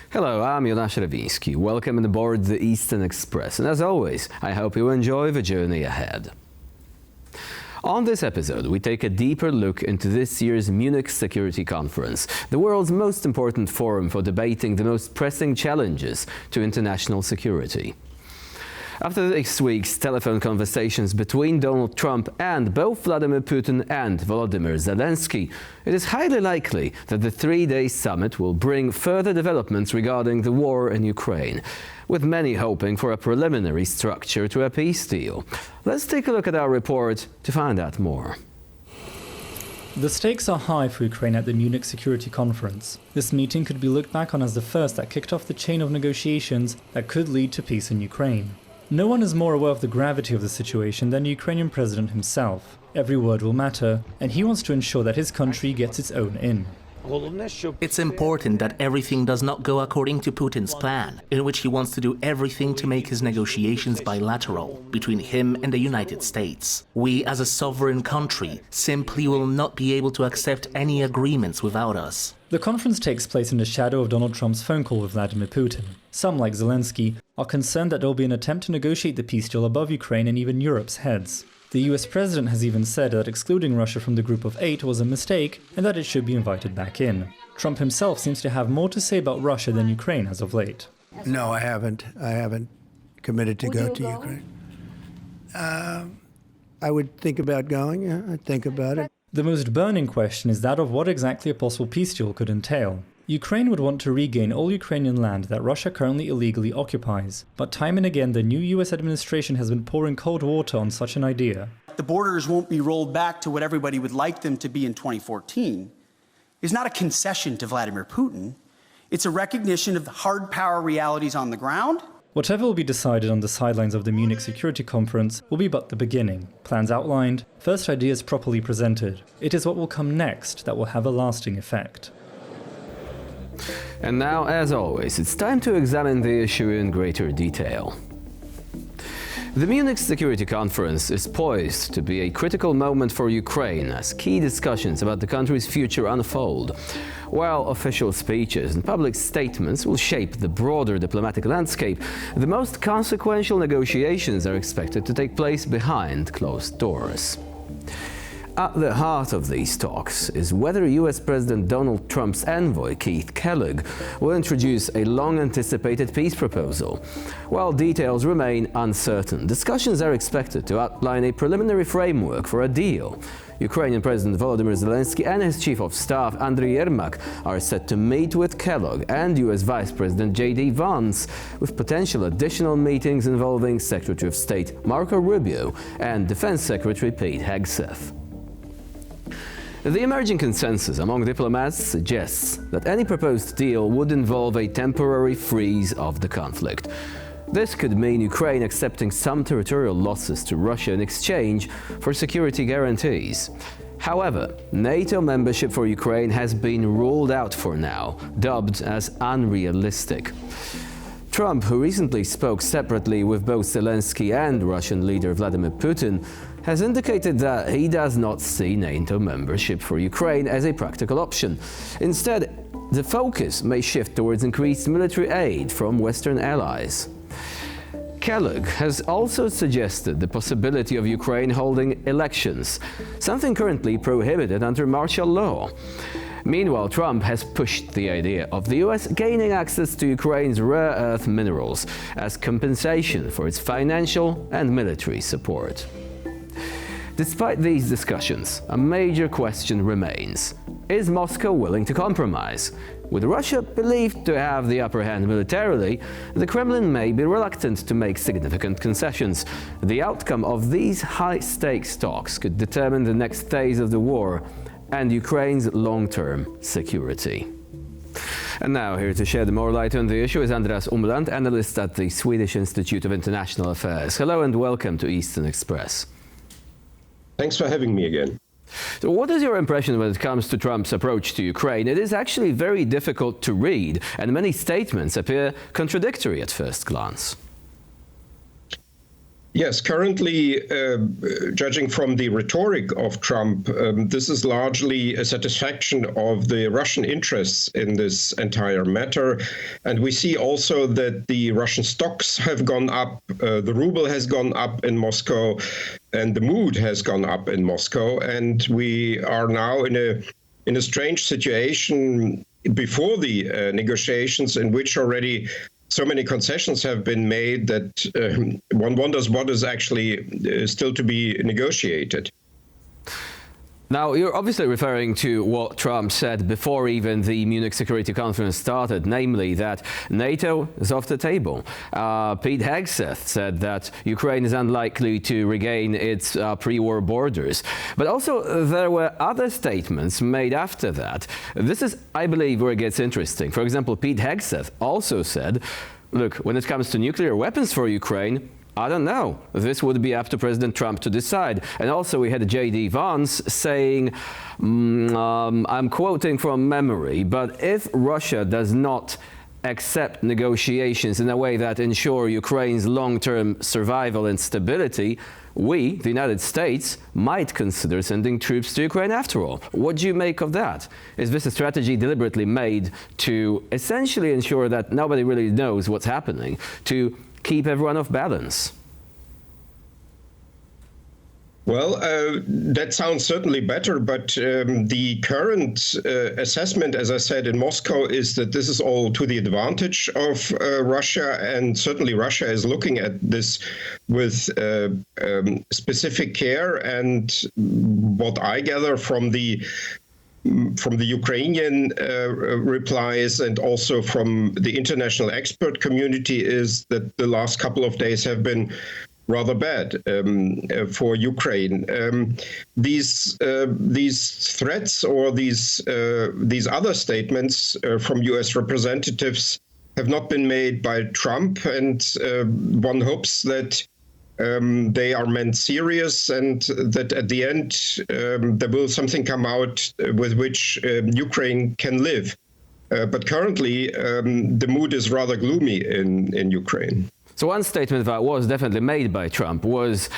Hello, I'm Jonasz Rewiński. Welcome aboard the Eastern Express, and as always, I hope you enjoy the journey ahead. On this episode, we take a deeper look into this year's Munich Security Conference, the world's most important forum for debating the most pressing challenges to international security. After this week's telephone conversations between Donald Trump and both Vladimir Putin and Volodymyr Zelensky, it is highly likely that the three-day summit will bring further developments regarding the war in Ukraine, with many hoping for a preliminary structure to a peace deal. Let's take a look at our report to find out more. The stakes are high for Ukraine at the Munich Security Conference. This meeting could be looked back on as the first that kicked off the chain of negotiations that could lead to peace in Ukraine. No one is more aware of the gravity of the situation than the Ukrainian president himself. Every word will matter, and he wants to ensure that his country gets its own in. It's important that everything does not go according to Putin's plan, in which he wants to do everything to make his negotiations bilateral between him and the United States. We, as a sovereign country, simply will not be able to accept any agreements without us. The conference takes place in the shadow of Donald Trump's phone call with Vladimir Putin. Some, like Zelensky, are concerned that there will be an attempt to negotiate the peace deal above Ukraine and even Europe's heads. The US president has even said that excluding Russia from the Group of Eight was a mistake and that it should be invited back in. Trump himself seems to have more to say about Russia than Ukraine as of late. No, I haven't. I haven't committed to go to Ukraine. I would think about going. Yeah, I'd think about it. The most burning question is that of what exactly a possible peace deal could entail. Ukraine would want to regain all Ukrainian land that Russia currently illegally occupies, but time and again the new US administration has been pouring cold water on such an idea. The borders won't be rolled back to what everybody would like them to be in 2014 is not a concession to Vladimir Putin. It's a recognition of the hard power realities on the ground. Whatever will be decided on the sidelines of the Munich Security Conference will be but the beginning. Plans outlined, first ideas properly presented. It is what will come next that will have a lasting effect. And now, as always, it's time to examine the issue in greater detail. The Munich Security Conference is poised to be a critical moment for Ukraine as key discussions about the country's future unfold. While official speeches and public statements will shape the broader diplomatic landscape, the most consequential negotiations are expected to take place behind closed doors. At the heart of these talks is whether US President Donald Trump's envoy, Keith Kellogg, will introduce a long-anticipated peace proposal. While details remain uncertain, discussions are expected to outline a preliminary framework for a deal. Ukrainian President Volodymyr Zelensky and his Chief of Staff, Andriy Yermak, are set to meet with Kellogg and US Vice President J.D. Vance, with potential additional meetings involving Secretary of State Marco Rubio and Defense Secretary Pete Hegseth. The emerging consensus among diplomats suggests that any proposed deal would involve a temporary freeze of the conflict. This could mean Ukraine accepting some territorial losses to Russia in exchange for security guarantees. However, NATO membership for Ukraine has been ruled out for now, dubbed as unrealistic. Trump, who recently spoke separately with both Zelensky and Russian leader Vladimir Putin, has indicated that he does not see NATO membership for Ukraine as a practical option. Instead, the focus may shift towards increased military aid from Western allies. Kellogg has also suggested the possibility of Ukraine holding elections, something currently prohibited under martial law. Meanwhile, Trump has pushed the idea of the US gaining access to Ukraine's rare earth minerals as compensation for its financial and military support. Despite these discussions, a major question remains. Is Moscow willing to compromise? With Russia believed to have the upper hand militarily, the Kremlin may be reluctant to make significant concessions. The outcome of these high-stakes talks could determine the next phase of the war and Ukraine's long-term security. And now, here to shed more light on the issue is Andreas Umland, analyst at the Swedish Institute of International Affairs. Hello and welcome to Eastern Express. Thanks for having me again. So what is your impression when it comes to Trump's approach to Ukraine? It is actually very difficult to read, and many statements appear contradictory at first glance. Yes, currently, judging from the rhetoric of Trump, this is largely a satisfaction of the Russian interests in this entire matter. And we see also that the Russian stocks have gone up, the ruble has gone up in Moscow, and the mood has gone up in Moscow. And we are now in a strange situation before the negotiations, in which already so many concessions have been made that one wonders what is actually still to be negotiated. Now, you're obviously referring to what Trump said before even the Munich Security Conference started, namely that NATO is off the table. Pete Hegseth said that Ukraine is unlikely to regain its pre-war borders. But also there were other statements made after that. This is, I believe, where it gets interesting. For example, Pete Hegseth also said, look, when it comes to nuclear weapons for Ukraine, I don't know. This would be up to President Trump to decide. And also we had J.D. Vance saying, I'm quoting from memory, but if Russia does not accept negotiations in a way that ensure Ukraine's long-term survival and stability, we, the United States, might consider sending troops to Ukraine after all. What do you make of that? Is this a strategy deliberately made to essentially ensure that nobody really knows what's happening, to keep everyone off balance? Well, that sounds certainly better, but the current assessment, as I said, in Moscow is that this is all to the advantage of Russia, and certainly Russia is looking at this with specific care. And what I gather from the Ukrainian replies and also from the international expert community is that the last couple of days have been rather bad for Ukraine. These threats or these other statements from U.S. representatives have not been made by Trump, and one hopes that they are meant serious, and that at the end there will something come out with which Ukraine can live. But currently, the mood is rather gloomy in Ukraine. So one statement that was definitely made by Trump was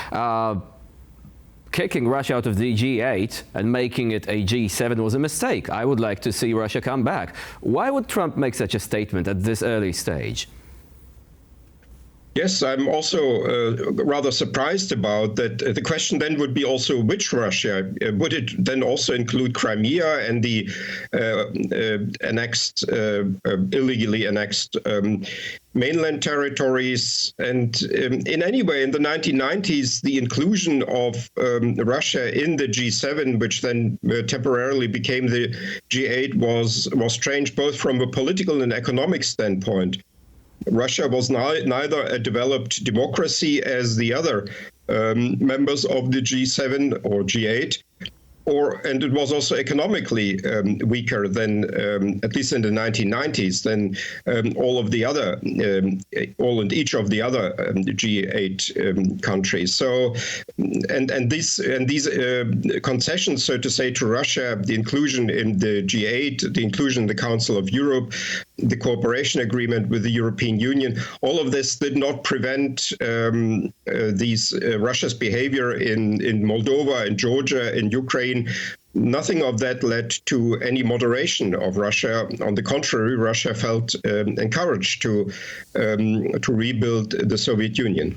kicking Russia out of the G8 and making it a G7 was a mistake. I would like to see Russia come back. Why would Trump make such a statement at this early stage? Yes, I'm also rather surprised about that. The question then would be also which Russia? Would it then also include Crimea and the illegally annexed mainland territories? And in any way, in the 1990s, the inclusion of Russia in the G7, which then temporarily became the G8, was strange both from a political and economic standpoint. Russia was neither a developed democracy as the other members of the G7 or G8, and it was also economically weaker than, at least in the 1990s, than all and each of the other G8 countries. So, and these concessions, so to say, to Russia, the inclusion in the G8, the inclusion in the Council of Europe, the cooperation agreement with the European Union, all of this did not prevent Russia's behavior in Moldova, in Georgia, in Ukraine. Nothing of that led to any moderation of Russia. On the contrary, Russia felt encouraged to rebuild the Soviet Union.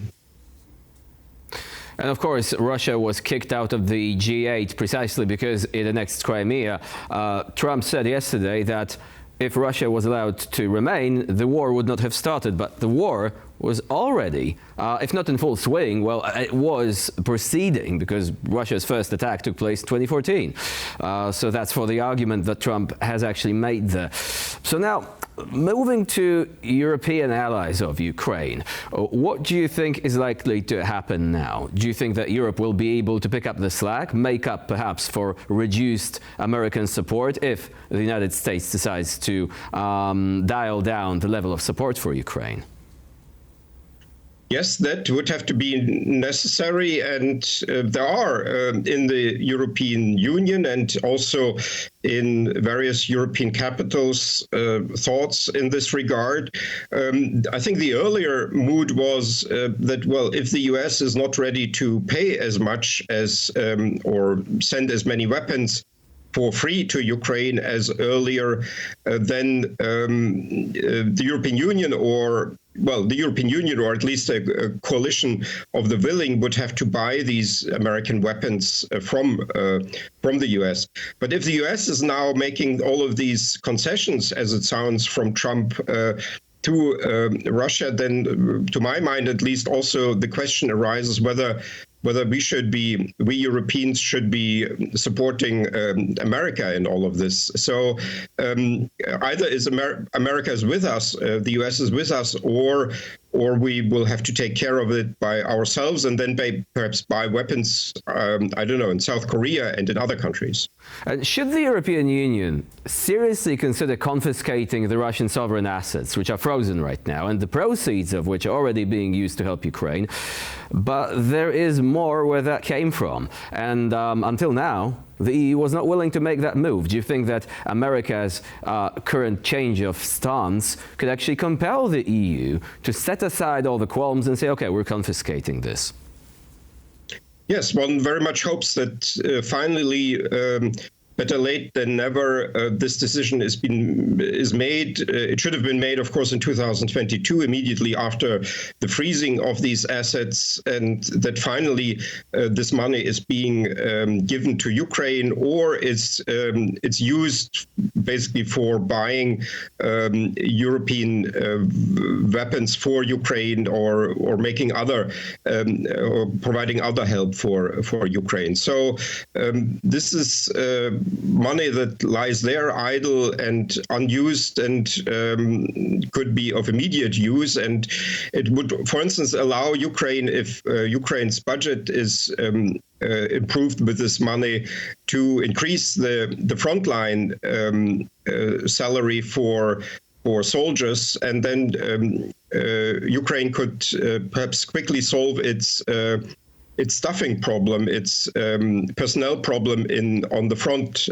And of course, Russia was kicked out of the G8 precisely because it annexed Crimea. Trump said yesterday that if Russia was allowed to remain, the war would not have started. But the war was already, if not in full swing, well, it was proceeding because Russia's first attack took place in 2014. So that's for the argument that Trump has actually made there. So now, moving to European allies of Ukraine, what do you think is likely to happen now? Do you think that Europe will be able to pick up the slack, make up perhaps for reduced American support if the United States decides to dial down the level of support for Ukraine? Yes, that would have to be necessary, and there are in the European Union and also in various European capitals thoughts in this regard. I think the earlier mood was that, well, if the US is not ready to pay as much as or send as many weapons for free to Ukraine as earlier, then the European Union or at least a coalition of the willing would have to buy these American weapons from the US. But if the US is now making all of these concessions, as it sounds from Trump, to Russia, then to my mind at least also the question arises whether we Europeans should be supporting America in all of this. So either is America is with us, the US is with us, or we will have to take care of it by ourselves and then perhaps buy weapons, I don't know, in South Korea and in other countries. Should the European Union seriously consider confiscating the Russian sovereign assets, which are frozen right now, and the proceeds of which are already being used to help Ukraine? But there is more where that came from. And until now, the EU was not willing to make that move. Do you think that America's current change of stance could actually compel the EU to set aside all the qualms and say, okay, we're confiscating this? Yes, one very much hopes that finally, better late than never, this decision is made. It should have been made, of course, in 2022, immediately after the freezing of these assets, and that finally this money is being given to Ukraine, or it's used basically for buying European weapons for Ukraine, or making other or providing other help for Ukraine. So this is money that lies there idle and unused and could be of immediate use. And it would, for instance, allow Ukraine, if Ukraine's budget is improved with this money, to increase the frontline salary for soldiers, and then Ukraine could perhaps quickly solve its staffing problem, its personnel problem on the front,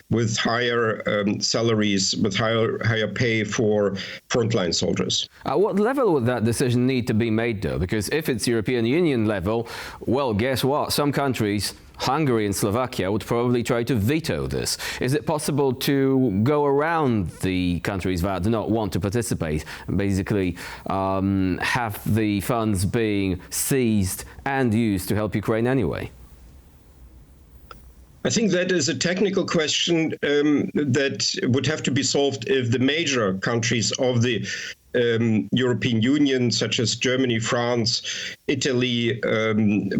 with higher salaries, with higher pay for frontline soldiers. At what level would that decision need to be made, though? Because if it's European Union level, well, guess what? Some countries, Hungary and Slovakia, would probably try to veto this. Is it possible to go around the countries that do not want to participate and basically have the funds being seized and used to help Ukraine anyway? I think that is a technical question that would have to be solved if the major countries of the European Union, such as Germany, France, Italy,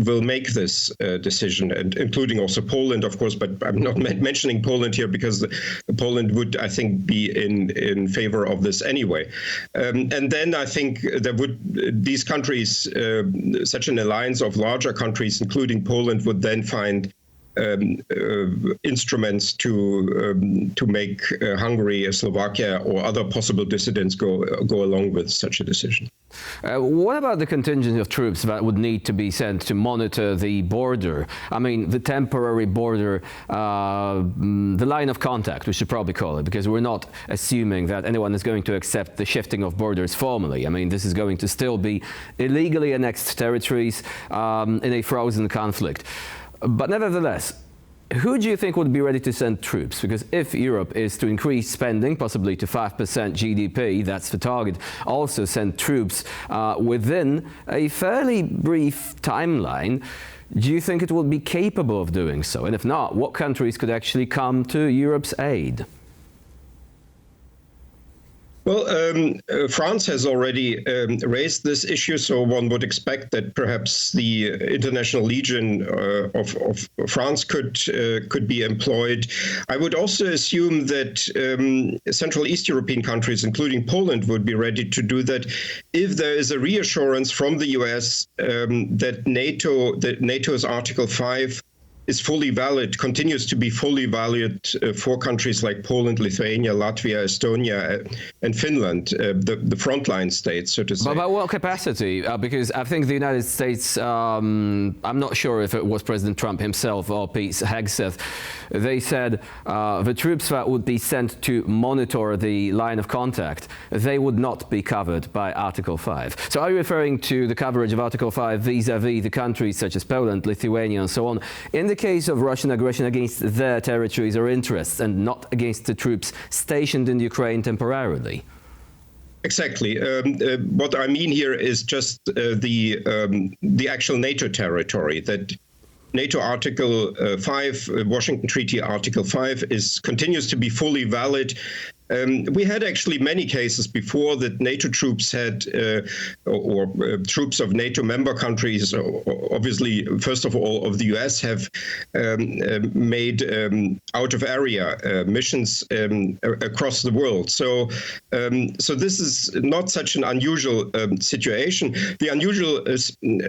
will make this decision, and including also Poland, of course. But I'm not mentioning Poland here because Poland would, I think, be in favor of this anyway. And then I think these countries, such an alliance of larger countries, including Poland, would then find instruments to make Hungary, Slovakia, or other possible dissidents go along with such a decision. What about the contingent of troops that would need to be sent to monitor the border? I mean, the temporary border, the line of contact, we should probably call it, because we're not assuming that anyone is going to accept the shifting of borders formally. I mean, this is going to still be illegally annexed territories in a frozen conflict. But nevertheless, who do you think would be ready to send troops? Because if Europe is to increase spending, possibly to 5% GDP, that's the target, also send troops within a fairly brief timeline, do you think it will be capable of doing so? And if not, what countries could actually come to Europe's aid? Well, France has already raised this issue, so one would expect that perhaps the International Legion of France could be employed. I would also assume that Central East European countries, including Poland, would be ready to do that if there is a reassurance from the US that NATO's Article 5 is fully valid, continues to be fully valid for countries like Poland, Lithuania, Latvia, Estonia, and Finland, the frontline states, so to say. But by what capacity? Because I think the United States, I'm not sure if it was President Trump himself or Pete Hegseth, they said the troops that would be sent to monitor the line of contact, they would not be covered by Article 5. So are you referring to the coverage of Article 5 vis-à-vis the countries such as Poland, Lithuania and so on, in the case of Russian aggression against their territories or interests and not against the troops stationed in Ukraine temporarily? Exactly. What I mean here is just the actual NATO territory, that NATO Article 5, Washington Treaty Article 5 continues to be fully valid. We had actually many cases before that NATO troops had, or troops of NATO member countries, obviously, first of all, of the US, have made out of area missions across the world. So this is not such an unusual situation. The unusual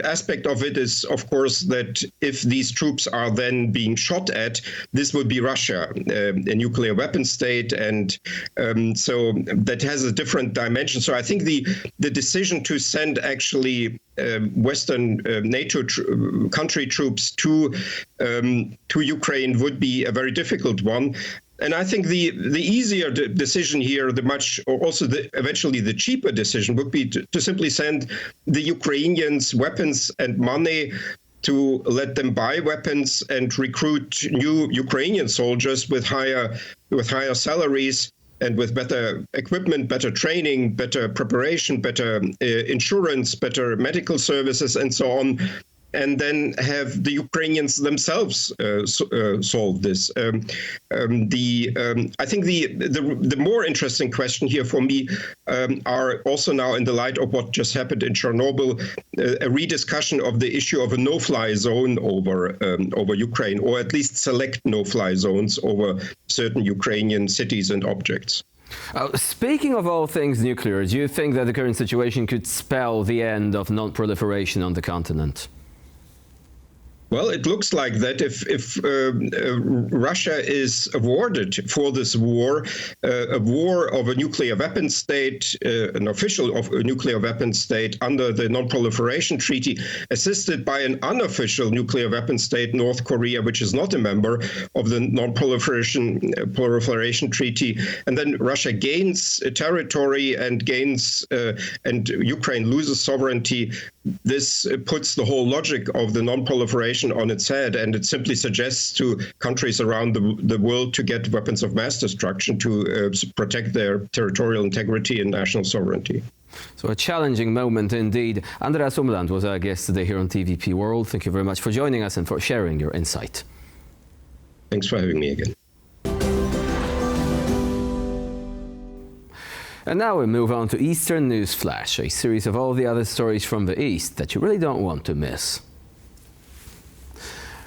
aspect of it is, of course, that if these troops are then being shot at, this would be Russia, a nuclear weapon state, and so that has a different dimension. So I think the decision to send actually Western NATO country troops to Ukraine would be a very difficult one. And I think the easier decision here, eventually the cheaper decision would be to simply send the Ukrainians weapons and money, to let them buy weapons and recruit new Ukrainian soldiers with higher salaries and with better equipment, better training, better preparation, better insurance, better medical services, and so on, and then have the Ukrainians themselves solve this. I think the more interesting question here for me are also now, in the light of what just happened in Chernobyl, a rediscussion of the issue of a no-fly zone over Ukraine, or at least select no-fly zones over certain Ukrainian cities and objects. Speaking of all things nuclear, do you think that the current situation could spell the end of non-proliferation on the continent? Well, it looks like that if Russia is awarded for this war, a war of a nuclear weapon state, an official of a nuclear weapon state under the Non-Proliferation Treaty, assisted by an unofficial nuclear weapon state, North Korea, which is not a member of the Non-Proliferation Treaty, and then Russia gains territory and and Ukraine loses sovereignty. This puts the whole logic of the non-proliferation on its head, and it simply suggests to countries around the world to get weapons of mass destruction to protect their territorial integrity and national sovereignty. So a challenging moment indeed. Andreas Umland was our guest today here on TVP World. Thank you very much for joining us and for sharing your insight. Thanks for having me again. And now we move on to Eastern News Flash, a series of all the other stories from the East that you really don't want to miss.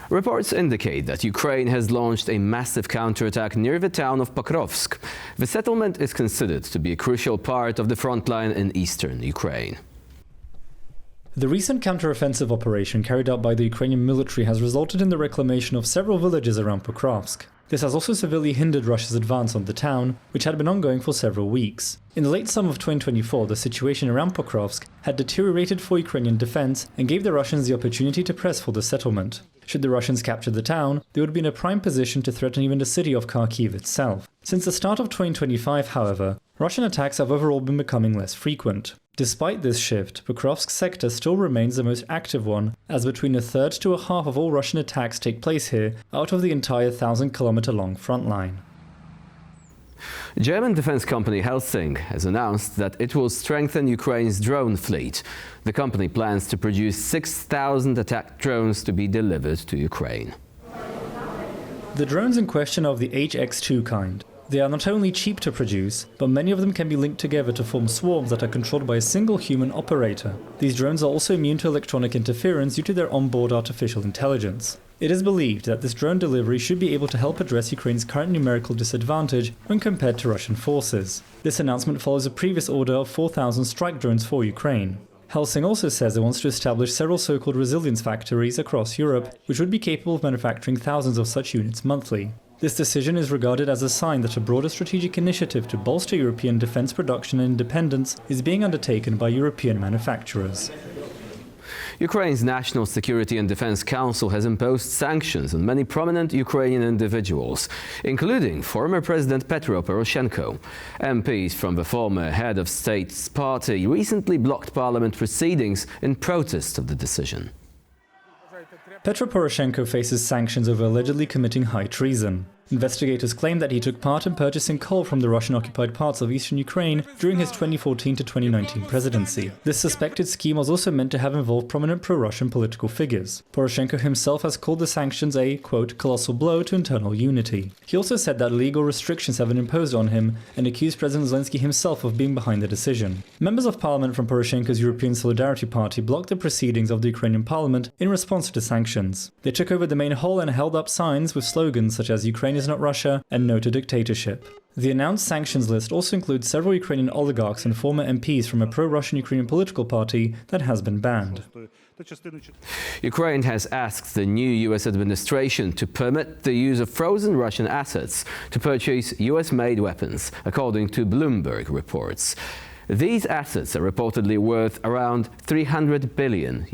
Reports indicate that Ukraine has launched a massive counterattack near the town of Pokrovsk. The settlement is considered to be a crucial part of the front line in eastern Ukraine. The recent counter-offensive operation carried out by the Ukrainian military has resulted in the reclamation of several villages around Pokrovsk. This has also severely hindered Russia's advance on the town, which had been ongoing for several weeks. In the late summer of 2024, the situation around Pokrovsk had deteriorated for Ukrainian defense and gave the Russians the opportunity to press for the settlement. Should the Russians capture the town, they would be in a prime position to threaten even the city of Kharkiv itself. Since the start of 2025, however, Russian attacks have overall been becoming less frequent. Despite this shift, Pokrovsk sector still remains the most active one, as between a third to a half of all Russian attacks take place here out of the entire 1,000-kilometer-long front line. German defense company Helsing has announced that it will strengthen Ukraine's drone fleet. The company plans to produce 6,000 attack drones to be delivered to Ukraine. The drones in question are of the HX2 kind. They are not only cheap to produce, but many of them can be linked together to form swarms that are controlled by a single human operator. These drones are also immune to electronic interference due to their onboard artificial intelligence. It is believed that this drone delivery should be able to help address Ukraine's current numerical disadvantage when compared to Russian forces. This announcement follows a previous order of 4,000 strike drones for Ukraine. Helsing also says it wants to establish several so-called resilience factories across Europe, which would be capable of manufacturing thousands of such units monthly. This decision is regarded as a sign that a broader strategic initiative to bolster European defense production and independence is being undertaken by European manufacturers. Ukraine's National Security and Defense Council has imposed sanctions on many prominent Ukrainian individuals, including former President Petro Poroshenko. MPs from the former head of state's party recently blocked parliament proceedings in protest of the decision. Petro Poroshenko faces sanctions over allegedly committing high treason. Investigators claim that he took part in purchasing coal from the Russian-occupied parts of eastern Ukraine during his 2014 to 2019 presidency. This suspected scheme was also meant to have involved prominent pro-Russian political figures. Poroshenko himself has called the sanctions a, quote, colossal blow to internal unity. He also said that legal restrictions have been imposed on him and accused President Zelensky himself of being behind the decision. Members of parliament from Poroshenko's European Solidarity Party blocked the proceedings of the Ukrainian parliament in response to the sanctions. They took over the main hall and held up signs with slogans such as Ukraine is not Russia and no to dictatorship. The announced sanctions list also includes several Ukrainian oligarchs and former MPs from a pro-Russian Ukrainian political party that has been banned. Ukraine has asked the new US administration to permit the use of frozen Russian assets to purchase US-made weapons, according to Bloomberg reports. These assets are reportedly worth around $300 billion.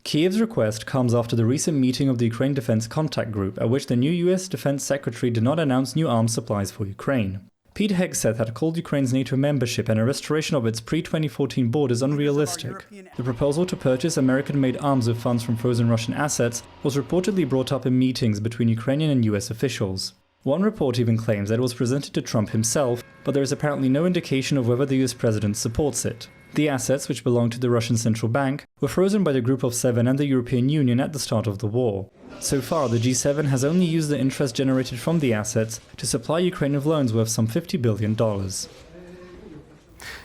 Kiev's request comes after the recent meeting of the Ukraine Defense Contact Group, at which the new US Defense Secretary did not announce new arms supplies for Ukraine. Pete Hegseth had called Ukraine's NATO membership and a restoration of its pre-2014 borders unrealistic. The proposal to purchase American-made arms with funds from frozen Russian assets was reportedly brought up in meetings between Ukrainian and US officials. One report even claims that it was presented to Trump himself, but there is apparently no indication of whether the US president supports it. The assets, which belong to the Russian Central Bank, were frozen by the Group of Seven and the European Union at the start of the war. So far, the G7 has only used the interest generated from the assets to supply Ukraine with loans worth some $50 billion.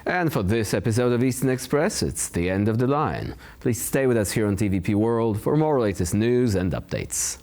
And for this episode of Eastern Express, it's the end of the line. Please stay with us here on TVP World for more latest news and updates.